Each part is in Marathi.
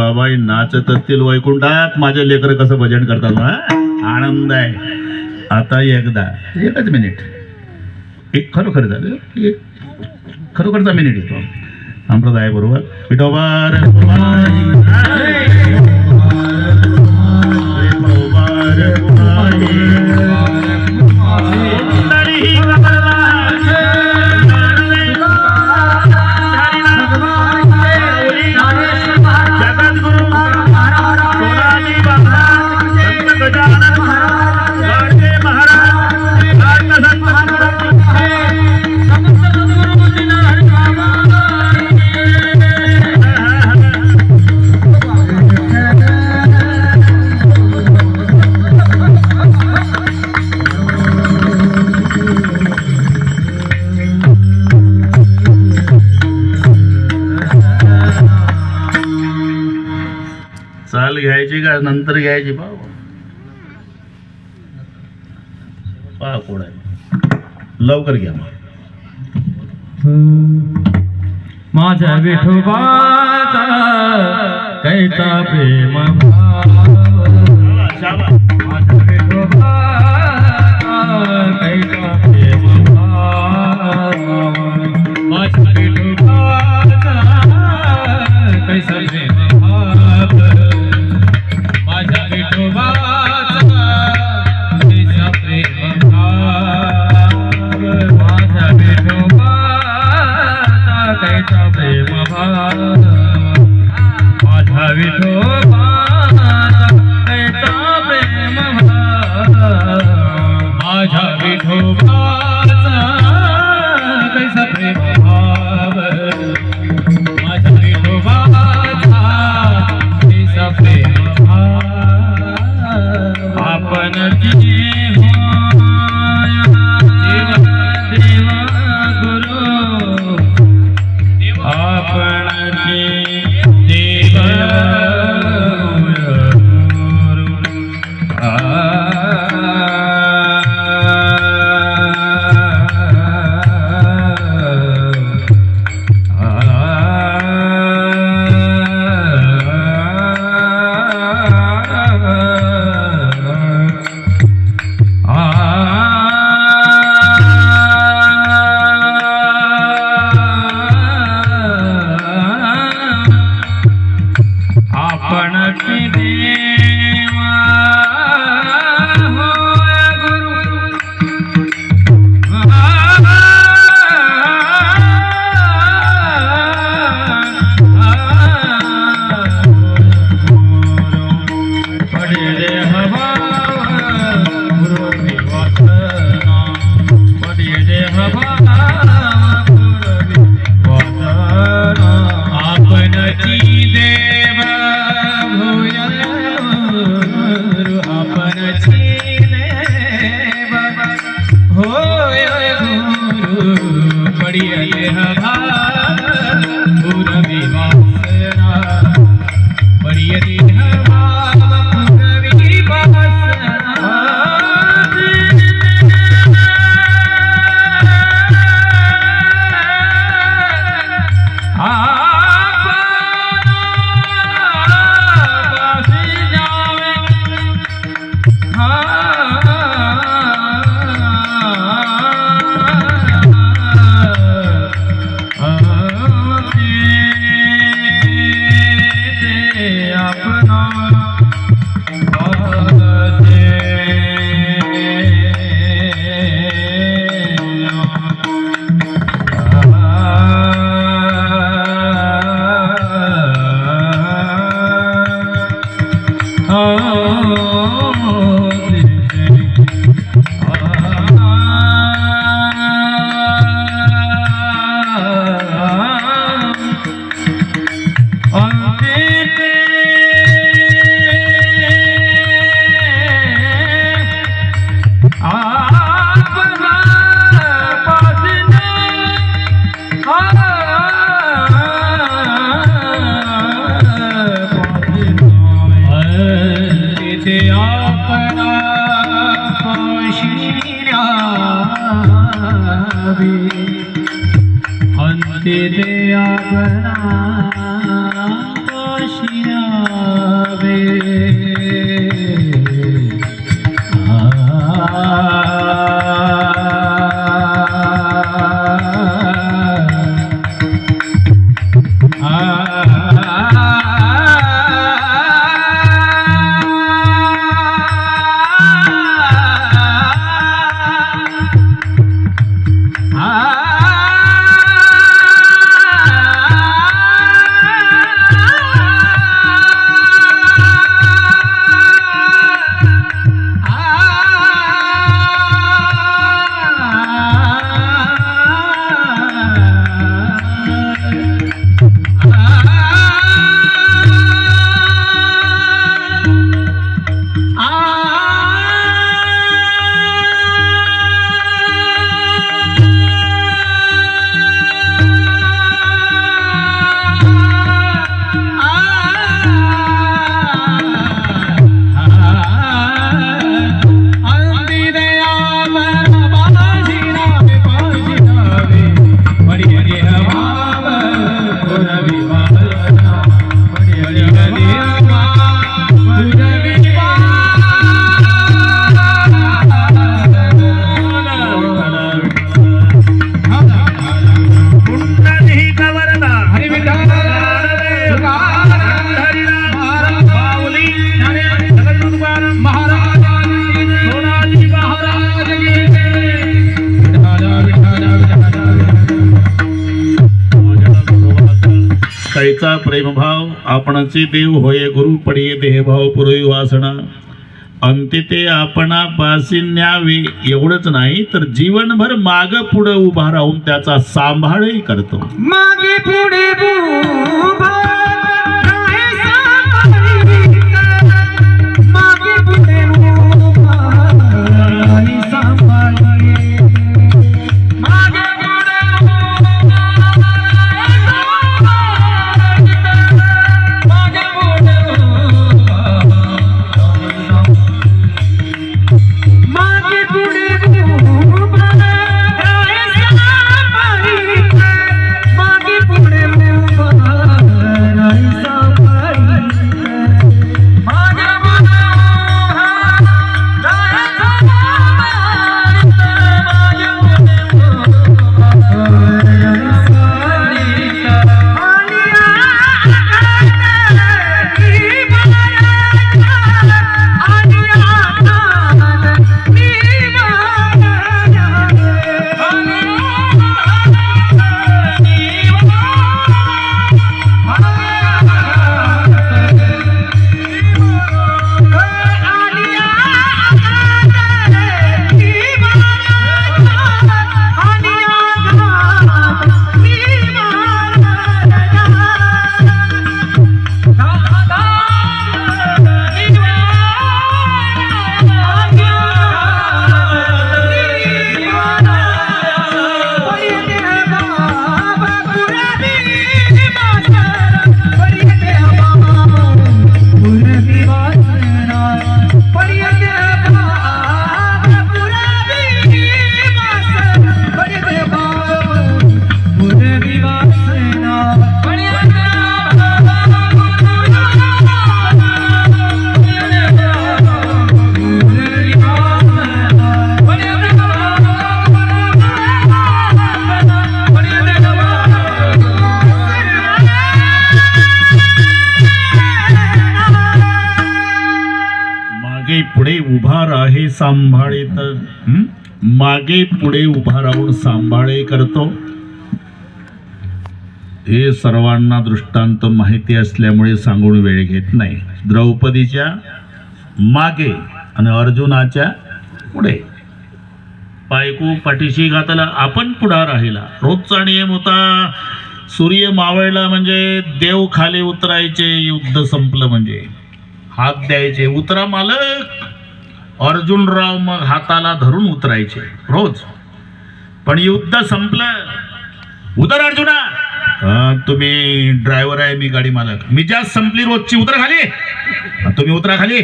बाबाई नाचत असतील वैकुंठात, माझे लेकर कसं भजन करतात ना, आनंद आहे. आता एकच मिनिट, एक खरोखर झालं, एक खरोखरचा मिनिट येतो संप्रदाय बरोबर. विठोबा चाल घ्यायची का नंतर घ्यायची? पहा कोण आहे, लवकर घ्या. माझ्या विठोबाचा कैचा प्रेम भाव, माझ्या विठोबाचा कैचा प्रेम भाव, माझ्या विठोबाचा कैसा प्रेम भाव, माझ्या विठोबाचा कैसा प्रेम भाव, माझ्या विठोबाचा कैसा प्रेम भाव, माझ्या विठोबाचा कैसा प्रेम भाव, माझ्या विठोबाचा कैसा प्रेम भाव, माझ्या विठोबाचा कैसा प्रेम भाव. आपण देव देव गुरु, आपण देव अंते दे आपना घ्यायचा प्रेमभाव. आपणचे देव होय गुरु पडिये देहभाव पुरवी वासना. अंती ते आपणापासी न्यावे. एवढंच नाही तर जीवनभर माग पुढे उभा राहून त्याचा सांभाळही करतो. मागे पुढे उभा राहे सांभाळी. मागे पुढे उभा राहे सांभाळी. मागे पुढे उभा राहे सांभाळी. मागे पुढे उभा मागे पुढे उभा राहे सांभाळी. मागे पुढे उभा राहे सांभाळी. मागे पुढे उभा राहे सांभाळी. मागे पुढे उभा राहे सांभाळी. आणि मागे पुढे उभा राहे सांभाळीत. मागे पुढे उभा राहून सांभाळे करतो. हे सर्वांना दृष्टांत माहिती असल्यामुळे सांगून वेळ घेत नाही. द्रौपदीच्या मागे आणि अर्जुनाच्या पुढे. बायको पाठीशी घातला, आपण पुढा राहिला. रोजचा नियम होता. सूर्य मावळला म्हणजे देव खाली उतरायचे. युद्ध संपलं म्हणजे हात द्यायचे, उतरा मालक. अर्जुनराव मग हाताला धरून उतरायचे रोज. पण युद्ध संपलं, उतर अर्जुना. तुम्ही ड्रायव्हर आहे, मी गाडी मालक. मी जास्त संपली रोजची, उतर खाली. तुम्ही उतरा खाली.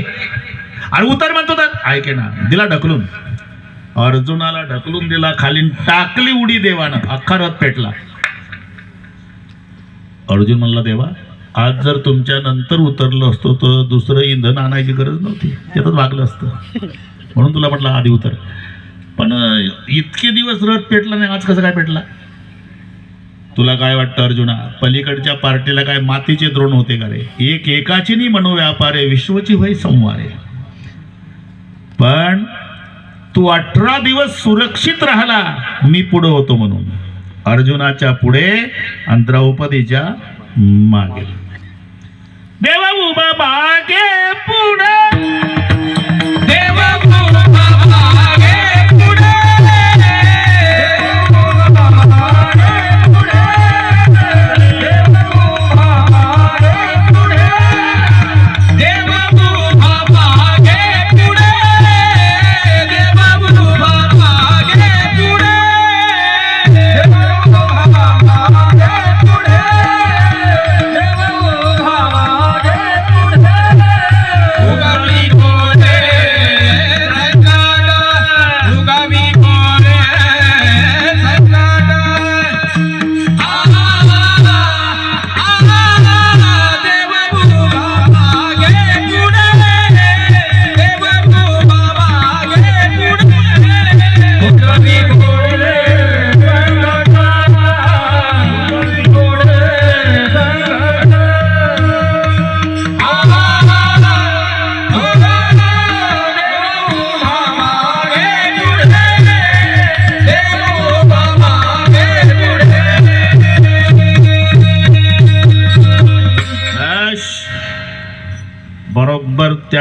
आणि उतर म्हणतो तर ऐके ना, दिला ढकलून. अर्जुनाला ढकलून दिला खाली, टाकली उडी देवानं. अख्खा रथ पेटला. अर्जुन म्हणला, देवा आज जर तुमच्या नंतर उतरलो असतो तर दुसरं इंधन आणायची गरज नव्हती, त्यातच वागलं असतं. म्हणून तुला म्हटलं आधी उतर. पण इतके दिवस रथ पेटला नाही, आज कसं काय पेटला? तुला काय वाटतं अर्जुना, पलीकडच्या पार्टीला काय मातीचे द्रोण होते का रे? एक एकाची नाही मनोव्यापारे, विश्वची होई संवारे. पण तू 18 दिवस सुरक्षित राहिला, मी पुढे होतो म्हणून. अर्जुनाच्या पुढे आणि द्रौपदीच्या मागे. देवा उभा मागे पुढे, देवा उभा मागे पुढे. देवा उभा मागे पुढे. देवा उभा मागे पुढे. देवा उभा मागे पुढे. देवा उभा मागे पुढे. देवा उभा मागे पुढे. देवा उभा मागे पुढे.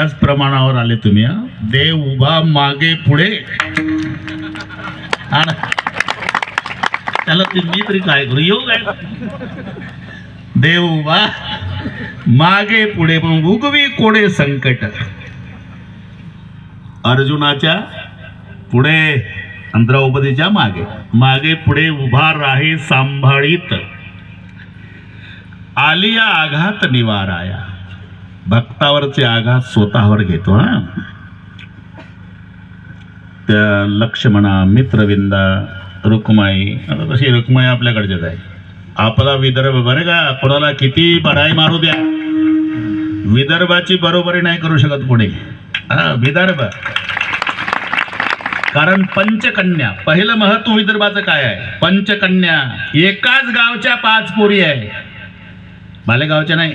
त्याच्याच प्रमाणावर आले तुम्ही हा. देव उभा मागे पुढे हा ना. त्याला मी तरी काय करू येऊ काय देव उभा मागे पुढे पण उगवी कोडे संकट. अर्जुनाच्या पुढे आणि द्रौपदीच्या मागे मागे पुढे उभा राहे सांभाळीत. आलिया आघात निवाराया. भक्तावरचे आघात स्वतःवर घेतो हा. त्या लक्ष्मणा मित्रविंदा रुक्माई. आता तशी रुक्माई आपल्याकडच्याच आहे. आपला विदर्भ बरं का, कोणाला किती बढाई मारू द्या, विदर्भाची बरोबरी नाही करू शकत कोणी. हा विदर्भ, कारण पंचकन्या. पहिलं महत्व विदर्भाचं काय आहे? पंचकन्या. एकाच गावच्या 5 पोरी आहे, मालेगावच्या नाही.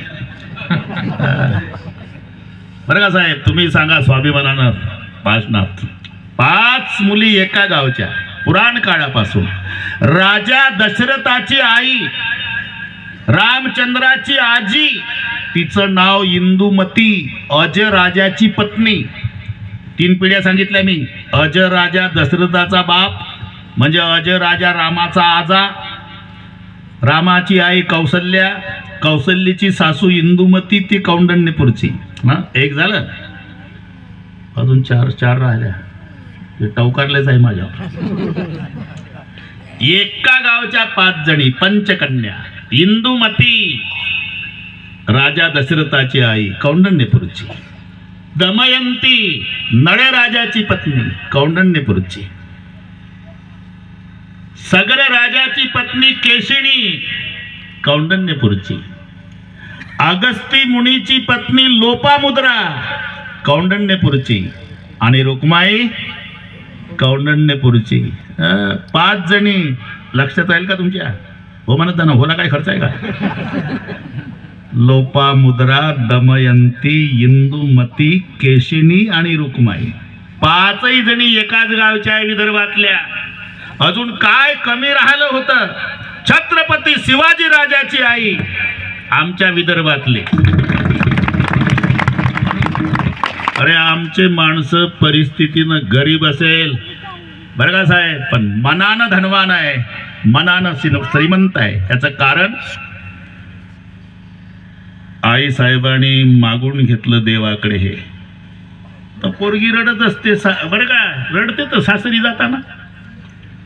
बरं का साहेब, तुम्ही सांगा स्वाभिमानानं भाषणात 5 मुली एका गावच्या. पुराण काळापासून राजा दशरथाची आई, रामचंद्राची आजी, तिचं नाव इंदुमती, अज राजाची पत्नी. 3 पिढ्या सांगितल्या मी. अज राजा दशरथाचा बाप म्हणजे अज राजा रामाचा आजा, रामाची आई कौसल्या, कौसल्याची सासू इंदुमती, ती कौंडण्यपूरची. ना एक झालं, अजून 4 राहिल्या. ते टवकारलेच आहे माझ्या. एका गावच्या 5 जणी पंचकन्या. इंदुमती राजा दशरथाची आई, कौंडण्यपूरची. दमयंती नळ राजाची पत्नी, कौंडण्यपूरची. सगर राजाची पत्नी केशिणी, कौंडण्यपूरची. अगस्ती मुनीची पत्नी लोपामुद्रा, कौंडण्यपूरची. आणि रुक्माई कौंडण्यपूरची. 5 जणी. लक्षात राहील का तुमच्या? हो म्हणत ना, होला काय खर्च आहे का? लोपामुद्रा, दमयंती, इंदुमती, केशिनी आणि रुक्माई. 5ही जणी एकाच गावच्या विदर्भातल्या. अजून काय कमी राहिलं होतं? छत्रपती शिवाजी राजाची आई आमच्या विदर्भातले. अरे आमचे माणसं परिस्थितीनं गरीब असेल बरं का साहेब, पण मनानं धनवान आहे, मनानं श्रीमंत आहे. याचं कारण आई साहेबांनी मागून घेतलं देवाकडे. हे तर पोरगी रडत असते बरं का, रडते तर सासरी जाताना.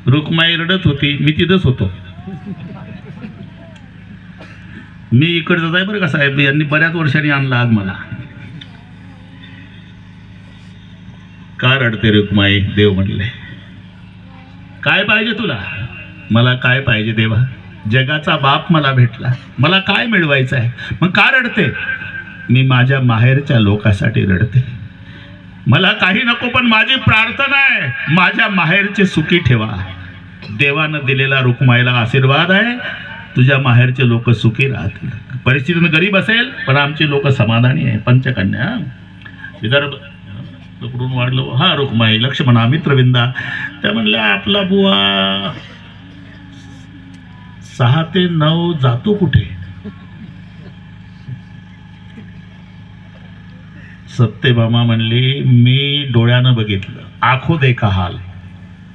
रुक्माई रडत होती, मी तिथंच होतो. मी इकडचं आहे बरं का साहेब. यांनी बऱ्याच वर्षांनी आणला आज मला. का रडते रुक्माई? देव म्हणले काय पाहिजे तुला? मला काय पाहिजे देवा? जगाचा बाप मला भेटला, मला काय मिळवायचं आहे? मग का रडते? मी माझ्या माहेरच्या लोकांसाठी रडते. मला काही नको, पण माझी प्रार्थना आहे माझ्या माहेरचे सुखी ठेवा. देवानं दिलेला रुक्माईला आशीर्वाद आहे, तुझ्या माहेरचे लोक सुखी राहतील. परिस्थितीनं गरीब असेल पण आमचे लोक समाधानी आहे. पंचकन्या विदर्भ कुठून वाढलो? हा रुक्माई, लक्ष्मणा, मित्रविंदा. त्या म्हणल्या आपला बुवा 6 ते 9 जातो कुठे? सत्यभामा म्हणली मी डोळ्यानं बघितलं. आखो देखा हाल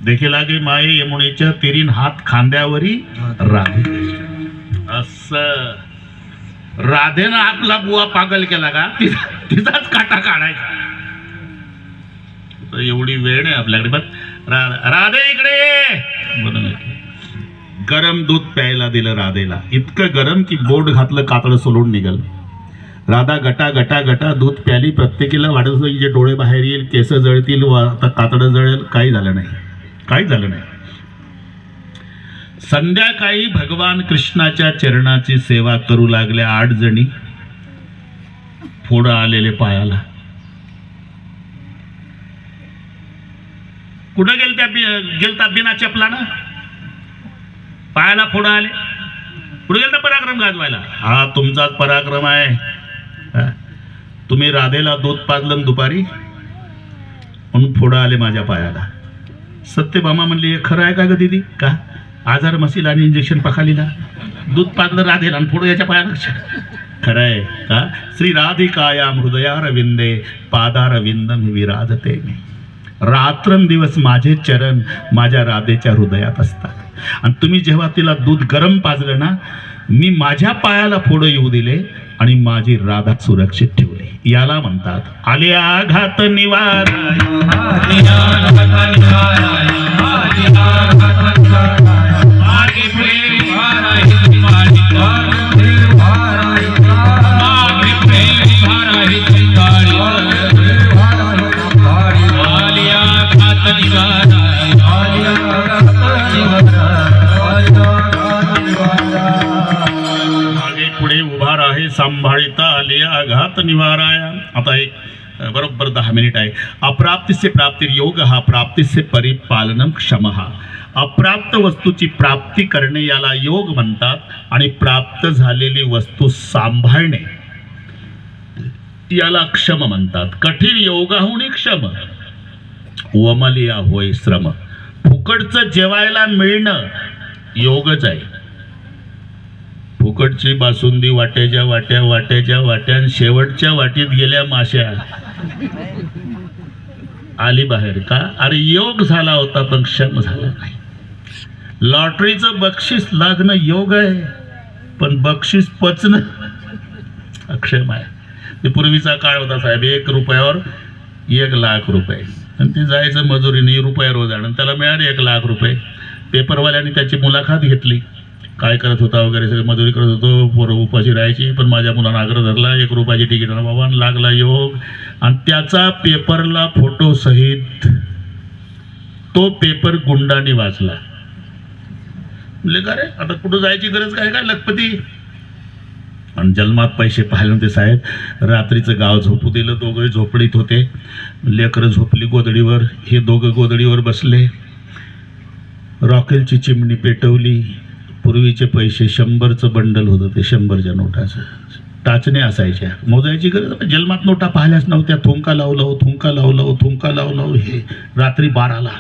देखे लागे माये यमुनेच्या तिरीन हात खांद्यावरी राधे. असं राधेनं आपला बुवा पागल केला का? तिचाच काटा काढायचा. एवढी वेळ नाही आपल्याकडे. पण राधे इकडे म्हणून गरम दूध प्यायला दिलं राधेला. इतकं गरम की बोट घातलं, कातडं सोलून निघाल. राधा गटा गटा गटा दूध प्याली. प्रत्येकीला वाटत होतं की जे डोळे बाहेर येईल, केस जळतील, आता कातडं जळेल. काही झालं नाही, काही झालं नाही. संध्याकाळी भगवान कृष्णाच्या चरणाची सेवा करू लागल्या 8 जणी. फोड आलेले पायाला. कुठं गेलता बिना चपलानं? पायाला फोड आले. कुठे गेलता पराक्रम गाजवायला? हा तुमचाच पराक्रम आहे. तुम्ही राधेला दूध पाजलं दुपारी म्हणून फोड आले माझ्या पायाला. सत्यभामा म्हणली हे खरं आहे का ग दीदी? का आजार मसील आणि इंजेक्शन पखालीला दूध पाजलं राधेला आणि फोड याच्या पायाला? खरंय का? श्री राधिकायाम हृदयारविंदे पादारविंदम विराजते मी. रात्रंदिवस माझे चरण माझ्या राधेच्या हृदयात असतात. आणि तुम्ही जेव्हा तिला दूध गरम पाजलं ना, मी माझ्या पायाला फोडं येऊ दिले आणि माझी राधा सुरक्षित ठेवली. याला म्हणतात आले आघात निवारा. मागे पुढे उभा राहे सांभाळिता आलिया आघात निवाराया. आता एक बरोबर 10 मिनिट आहे. अप्राप्तिसे प्राप्ती योग हा, प्राप्तिसे परिपालनम क्षम हा. अप्राप्त वस्तूची प्राप्ती करणे याला योग म्हणतात आणि प्राप्त झालेली वस्तू सांभाळणे याला क्षम म्हणतात. कठीण योगाहुनी क्षम वमलिया होय श्रम. फुकटचं जेवायला मिळणं योगच आहे. फुकटची बासुंदी वाट्याच्या वाट्या आणि शेवटच्या वाटीत गेल्या माश्या आली बाहेर का? अरे योग झाला होता पण क्षम झाला नाही. लॉटरीचं बक्षीस लागणं योग आहे पण बक्षीस पचणं अक्षम आहे. ते पूर्वीचा काळ होता साहेब, 1 रुपयावर 1 लाख रुपये आणि ते जायचं मजुरीने रुपये रोज आणि त्याला मिळाले 1 लाख रुपये. पेपरवाल्यांनी त्याची मुलाखत घेतली, काय करत होता वगैरे, सगळं मजुरी करत होतो, पोरं उपाशी राहायची, पण माझ्या मुलानं आग्रह धरला 1 रुपयाची तिकीट बाबा लागला योग. आणि त्याचा पेपरला फोटो सहित तो पेपर गुंडाने वाचला. म्हणले का रे आता कुठं जायची गरज काय लखपती. आणि जन्मात पैसे पाहिले नव्हते साहेब. रात्रीचं गाव झोपू दिलं. दोघे झोपडीत होते. लेकरं झोपली गोदडीवर, हे दोघं गोदडीवर बसले. रॉकेलची चिमणी पेटवली. पूर्वीचे पैसे 100चं बंडल होतं, ते 100च्या नोटाचं टाचण्या असायच्या, मोजायची गरज. जन्मात नोटा पाहिल्याच नव्हत्या. थुंका लावलं. हे रात्री 12ला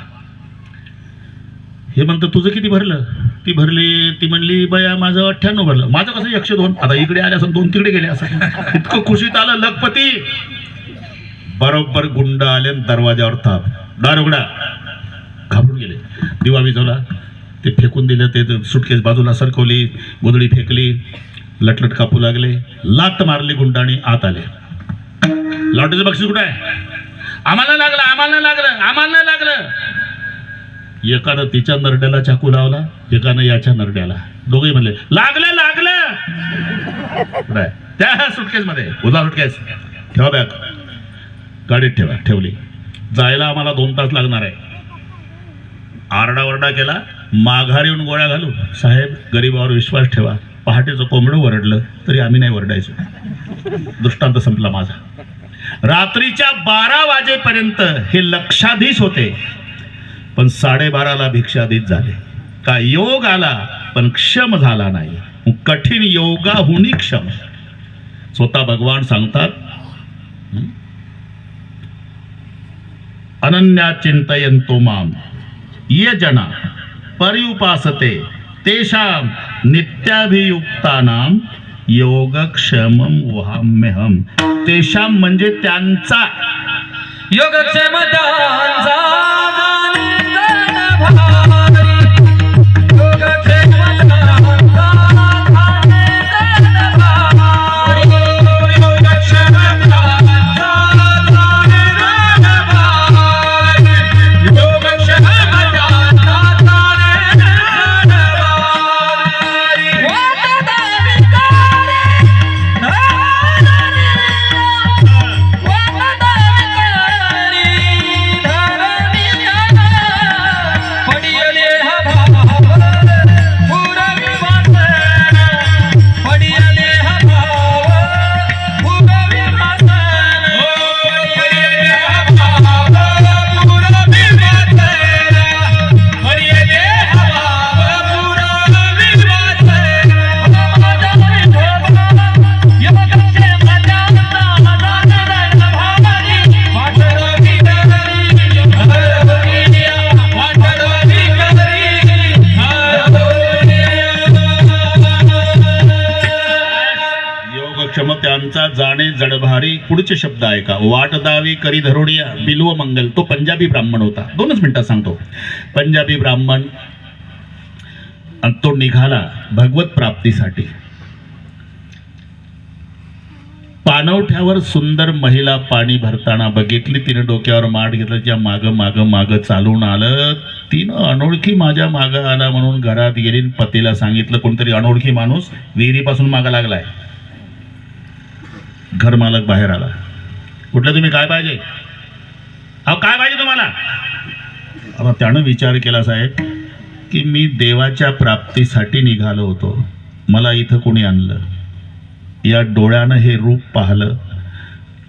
हे म्हणतं तुझं किती भरलं? ती भरली. ती म्हणली बया माझं 98 भरलं. माझं कसं 102? आता इकडे आले असं 2 तिकडे गेले असं. इतकं खुशीत आलं लखपती. बरोबर गुंड आले दरवाजावर थाप, दार उघडा. घाबरून गेले. दिवा विझवला, ते फेकून दिलं. ते सुटकेस बाजूला सरकवली, गोधडी फेकली, लटलट कापू लागले. लात मारली गुंडाने, आत आले. लॉटरीचं बक्षीस कुठं आहे? आम्हाला लागलं. एकानं तिच्या नरड्याला चाकू लावला, एकानं याच्या नरड्याला. दोघेही म्हणले लागलं. त्या सुटकेस मध्ये उदा सुटकेस ठेवा, बॅग गाडीत ठेवा. ठेवली. जायला आम्हाला 2 तास लागणार आहे. आरडाओरडा केला. माघार येऊन गोळ्या घालू. साहेब गरीबावर विश्वास ठेवा. पहाटेचं कोंबडं वरडलं तरी आम्ही नाही वरडायचो. दृष्टांत संपला माझा. रात्रीच्या 12 वाजेपर्यंत हे लक्षाधीश होते, पण 12:30ला भिक्षाधीश झाले. का योग आला पण क्षम झाला नाही. कठीण योगाहुनी क्षम. स्वतः भगवान सांगतात अनन्या चिंतयन्तो माम ये जना पर्युपासते तेषां नित्याभियुक्तानां योगक्षेमं वहाम्यहम. तेषां म्हणजे त्यांचा, योगक्षेम त्यांचा त्यांचा जाणे जडभारी. पुढचे शब्द ऐका. वाट दावी करी धरोडिया बिल्व मंगल. तो पंजाबी ब्राह्मण होता. 2च मिनिटात सांगतो. पंजाबी ब्राह्मण. आणि तो निघाला भगवत प्राप्तीसाठी. पाणवठ्यावर सुंदर महिला पाणी भरताना बघितली. तिने डोक्यावर माठ घेतला. त्या माग माग माग चालून आलं. तिनं अनोळखी माझ्या माग आला म्हणून घरात गेली. पतीला सांगितलं. कोणतरी अनोळखी माणूस विहिरीपासून मागा लागलाय. घर मालक बाहेर आला. कुठलं तुम्ही? काय पाहिजे? अहो काय पाहिजे तुम्हाला? आता त्यानं विचार केला साहेब की मी देवाच्या प्राप्तीसाठी निघालो होतो. मला इथं कोणी आणलं? या डोळ्यानं हे रूप पाहिलं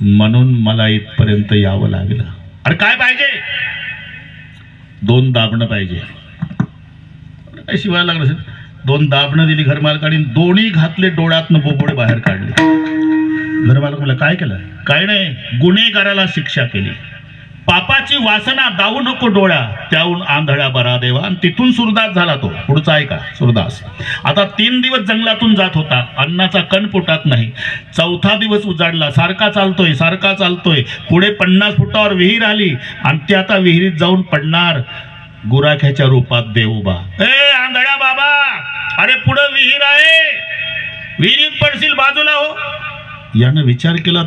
म्हणून मला इथपर्यंत यावं लागलं. अरे काय पाहिजे? 2 दाबणं पाहिजे. काय शिवायला लागलं असेल. 2 दाबणं दिली घरमालकाने. दोन्ही घातले. डोळ्यातनं बोबोडे बाहेर काढले. घरमालक म्हणलं काय केलं? काय नाही, गुन्हेगाराला शिक्षा केली. पापाची वासना दावू नको डोळ्या, त्याहून आंधळा बरा देवा. आणि तिथून सुरदास झाला तो. पुढचा ऐका. सुरदास आता 3 दिवस जंगलातून जात होता. अन्नाचा कण पोटात नाही. 4था दिवस उजाडला. सारखा चालतोय सारखा चालतोय. पुढे 50 फुटावर विहीर आली आणि ते आता विहिरीत जाऊन पडणार. गुराख्याच्या रूपात देव उभा. ए आंधळ्या बाबा, अरे पुढे विहीर आहे, विहिरीत पडशील, बाजूला हो. यानं विचार केला.